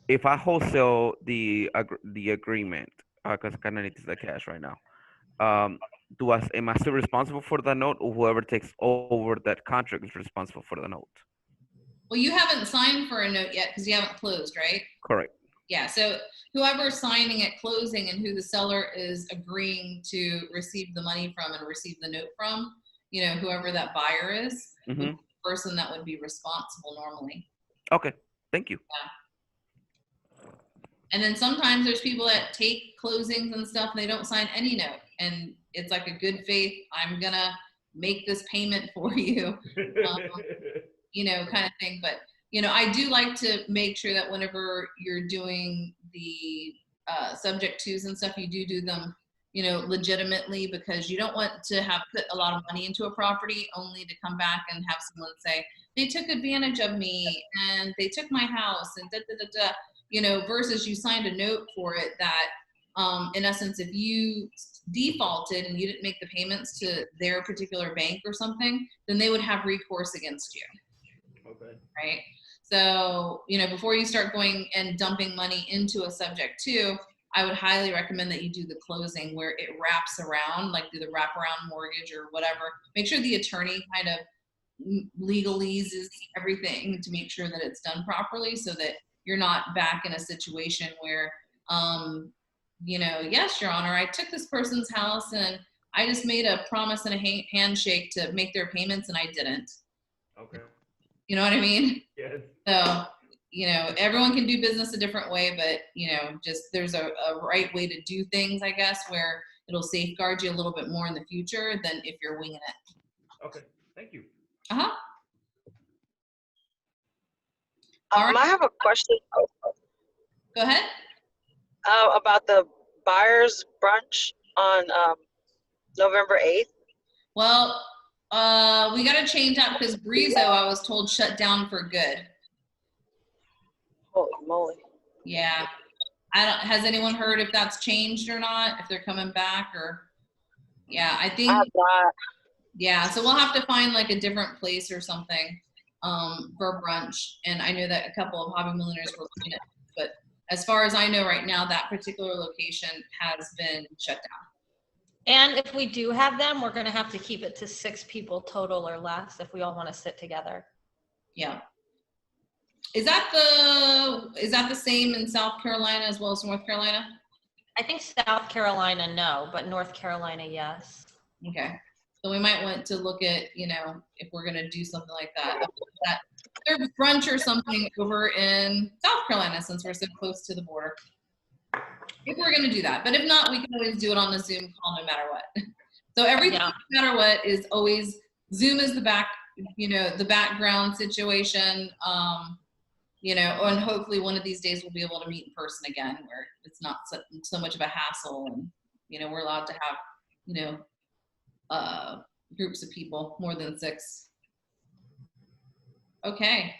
if I wholesale the agreement, because I kind of need the cash right now, am I still responsible for the note, or whoever takes over that contract is responsible for the note? Well, you haven't signed for a note yet because you haven't closed, right? Correct. Yeah, so whoever's signing at closing and who the seller is agreeing to receive the money from and receive the note from, you know, whoever that buyer is, would be the person that would be responsible normally. Okay, thank you. Yeah. And then sometimes there's people that take closings and stuff and they don't sign any note. And it's like a good faith, I'm gonna make this payment for you, you know, kind of thing. But, you know, I do like to make sure that whenever you're doing the subject twos and stuff, you do them, you know, legitimately, because you don't want to have put a lot of money into a property only to come back and have someone say, they took advantage of me and they took my house and da, da, da, da. You know, versus you signed a note for it that in essence, if you defaulted and you didn't make the payments to their particular bank or something, then they would have recourse against you. Okay. Right? So, you know, before you start going and dumping money into a subject to, I would highly recommend that you do the closing where it wraps around, like do the wraparound mortgage or whatever. Make sure the attorney kind of legalese everything to make sure that it's done properly so that you're not back in a situation where, you know, yes, Your Honor, I took this person's house and I just made a promise and a handshake to make their payments and I didn't. Okay. You know what I mean? Yes. So, you know, everyone can do business a different way, but, you know, just there's a right way to do things, I guess, where it'll safeguard you a little bit more in the future than if you're winging it. Okay. Thank you. Uh-huh. I have a question. Go ahead. About the buyers brunch on November 8th. Well, we got to change that because Brizo, I was told, shut down for good. Holy moly. Yeah. Has anyone heard if that's changed or not? If they're coming back or, yeah, I think. Yeah, so we'll have to find like a different place or something for brunch. And I know that a couple of hobby millionaires were looking at it, but as far as I know right now, that particular location has been shut down. And if we do have them, we're going to have to keep it to 6 people total or less if we all want to sit together. Yeah. Is that the same in South Carolina as well as North Carolina? I think South Carolina, no, but North Carolina, yes. Okay. So we might want to look at, you know, if we're going to do something like that. There's brunch or something over in South Carolina since we're so close to the border. If we're going to do that. But if not, we can always do it on the Zoom call no matter what. So everything, no matter what, is always Zoom is the background situation. You know, and hopefully one of these days we'll be able to meet in person again where it's not so much of a hassle and, you know, we're allowed to have, you know, groups of people, more than 6. Okay.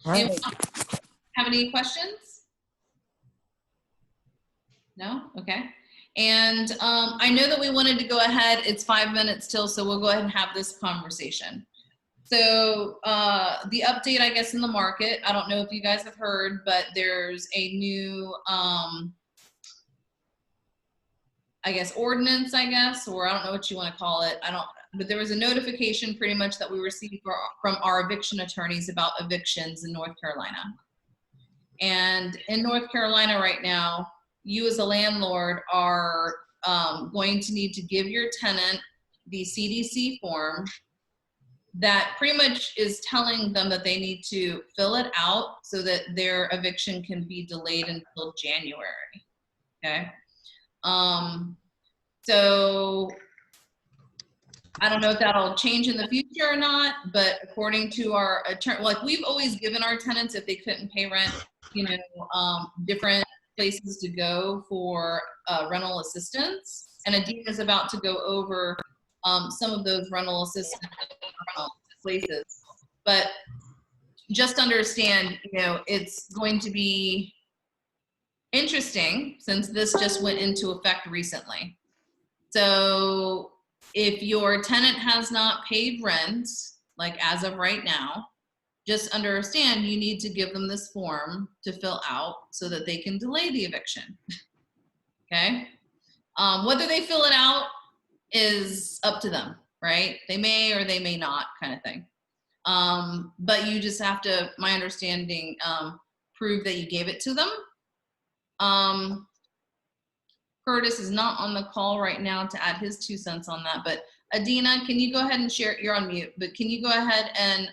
Right. Have any questions? No? Okay. And I know that we wanted to go ahead. It's 5 minutes till, so we'll go ahead and have this conversation. So the update, I guess, in the market, I don't know if you guys have heard, but there's a new, I guess, ordinance, I guess, or I don't know what you want to call it. But there was a notification pretty much that we received from our eviction attorneys about evictions in North Carolina. And in North Carolina right now, you as a landlord are going to need to give your tenant the CDC form that pretty much is telling them that they need to fill it out so that their eviction can be delayed until January. Okay. So I don't know if that'll change in the future or not, but according to our attorney, like we've always given our tenants, if they couldn't pay rent, you know, different places to go for rental assistance. And Adina is about to go over some of those rental assistance places. But just understand, you know, it's going to be interesting since this just went into effect recently. So if your tenant has not paid rent, like as of right now, just understand you need to give them this form to fill out so that they can delay the eviction. Okay? Whether they fill it out is up to them, right? They may or they may not, kind of thing. But you just have to, my understanding, prove that you gave it to them. Curtis is not on the call right now to add his 2 cents on that, but Adina, can you go ahead and share, you're on mute, but can you go ahead and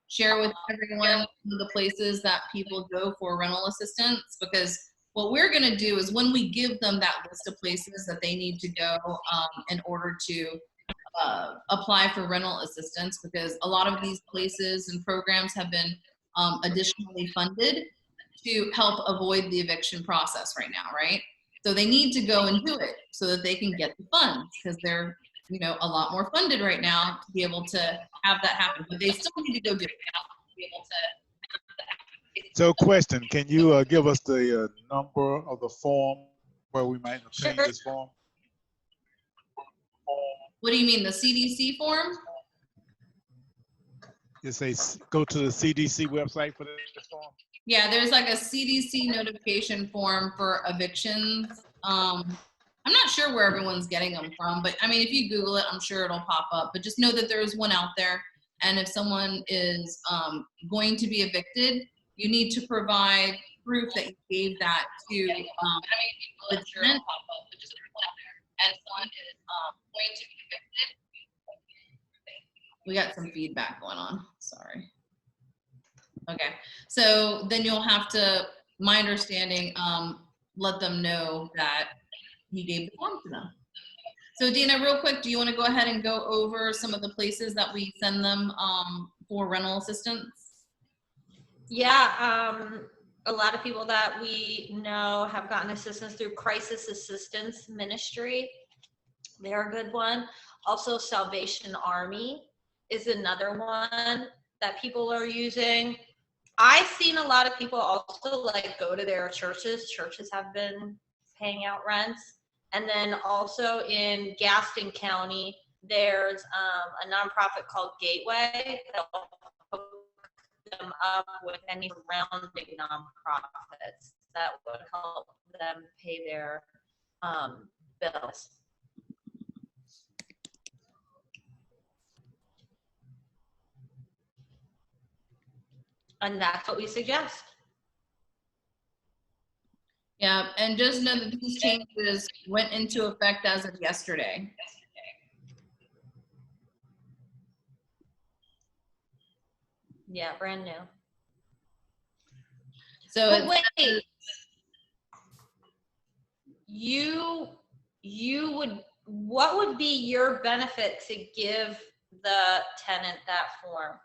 share with everyone the places that people go for rental assistance? Because what we're gonna do is when we give them that list of places that they need to go in order to apply for rental assistance, because a lot of these places and programs have been additionally funded to help avoid the eviction process right now, right? So they need to go and do it so that they can get the funds, because they're, you know, a lot more funded right now to be able to have that happen. But they still need to go do it to be able to. So question, can you give us the number of the form where we might obtain Sure. this form? What do you mean, the CDC form? You say go to the CDC website for this form? Yeah, there's like a CDC notification form for evictions. I'm not sure where everyone's getting them from, but I mean, if you Google it, I'm sure it'll pop up. But just know that there's one out there. And if someone is going to be evicted, you need to provide proof that you gave that to the tenant. We got some feedback going on. Sorry. Okay, so then you'll have to, my understanding, let them know that you gave the form to them. So Dina, real quick, do you want to go ahead and go over some of the places that we send them for rental assistance? Yeah, a lot of people that we know have gotten assistance through Crisis Assistance Ministry. They're a good one. Also, Salvation Army is another one that people are using. I've seen a lot of people also like go to their churches. Churches have been paying out rents. And then also in Gaston County, there's a nonprofit called Gateway that'll hook them up with any surrounding nonprofits that would help them pay their bills. And that's what we suggest. Yeah, and just know that these changes went into effect as of yesterday. Yeah, brand new. So but wait, you would, what would be your benefit to give the tenant that form?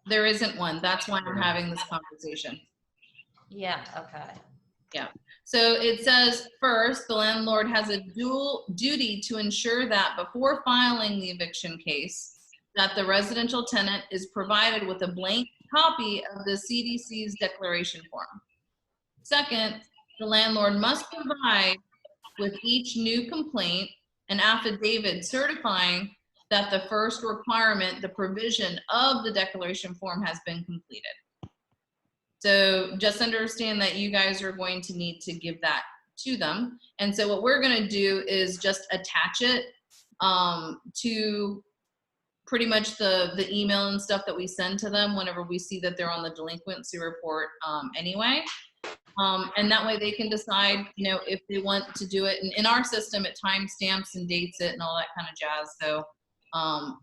There isn't one. That's why we're having this conversation. Yeah, okay. Yeah. So it says, first, the landlord has a dual duty to ensure that before filing the eviction case, that the residential tenant is provided with a blank copy of the CDC's declaration form. Second, the landlord must provide with each new complaint an affidavit certifying that the first requirement, the provision of the declaration form, has been completed. So just understand that you guys are going to need to give that to them. And so what we're going to do is just attach it to pretty much the email and stuff that we send to them whenever we see that they're on the delinquency report anyway. And that way they can decide, you know, if they want to do it. And in our system, it timestamps and dates it and all that kind of jazz. So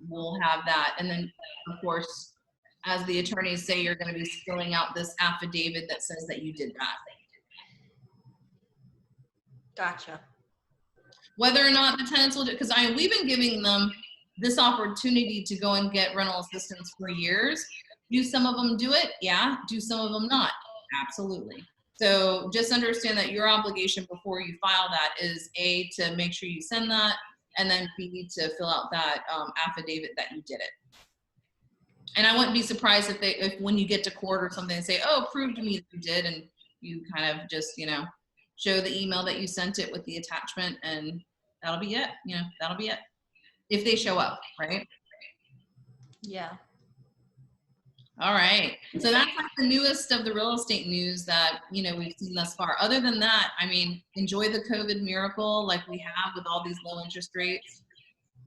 we'll have that. And then, of course, as the attorneys say, you're going to be filling out this affidavit that says that you did that. Gotcha. Whether or not the tenants will do, because we've been giving them this opportunity to go and get rental assistance for years. Do some of them do it? Yeah. Do some of them not? Absolutely. So just understand that your obligation before you file that is A, to make sure you send that, and then B, to fill out that affidavit that you did it. And I wouldn't be surprised if when you get to court or something, they say, oh, prove to me that you did, and you kind of just, you know, show the email that you sent it with the attachment, and that'll be it. You know, that'll be it. If they show up, right? Yeah. All right. So that's like the newest of the real estate news that, you know, we've seen thus far. Other than that, I mean, enjoy the COVID miracle like we have with all these low interest rates.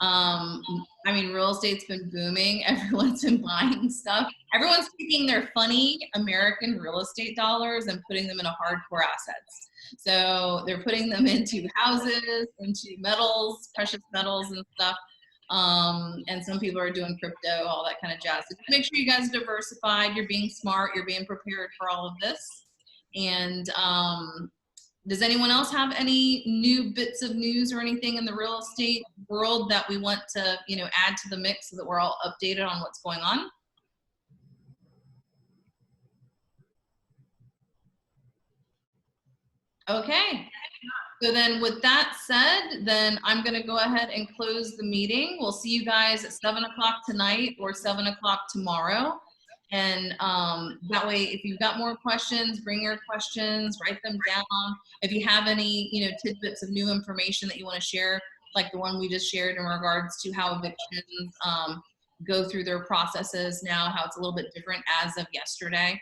I mean, real estate's been booming. Everyone's been buying stuff. Everyone's taking their funny American real estate dollars and putting them into hardcore assets. So they're putting them into houses, into metals, precious metals and stuff. And some people are doing crypto, all that kind of jazz. So make sure you guys are diversified. You're being smart. You're being prepared for all of this. And does anyone else have any new bits of news or anything in the real estate world that we want to, you know, add to the mix so that we're all updated on what's going on? Okay. So then with that said, then I'm going to go ahead and close the meeting. We'll see you guys at 7 o'clock tonight or 7 o'clock tomorrow. And that way, if you've got more questions, bring your questions, write them down. If you have any, tidbits of new information that you want to share, like the one we just shared in regards to how evictions go through their processes now, how it's a little bit different as of yesterday.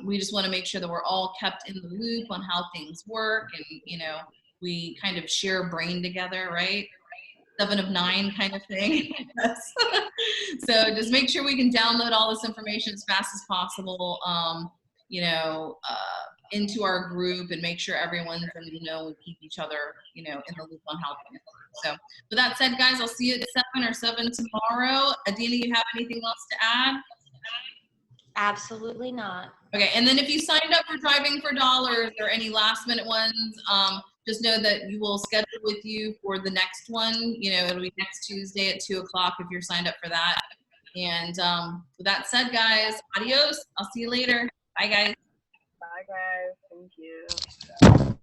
We just want to make sure that we're all kept in the loop on how things work, and we kind of share brain together, right? 7 of 9 kind of thing. So just make sure we can download all this information as fast as possible, into our group, and make sure everyone's in the know and keep each other, in the loop on how things work. So with that said, guys, I'll see you at 7 tomorrow. Adina, you have anything else to add? Absolutely not. Okay, and then if you signed up for Driving for Dollars or any last minute ones, just know that you will schedule with you for the next one. It'll be next Tuesday at 2:00 if you're signed up for that. And with that said, guys, adios. I'll see you later. Bye, guys. Bye, guys. Thank you.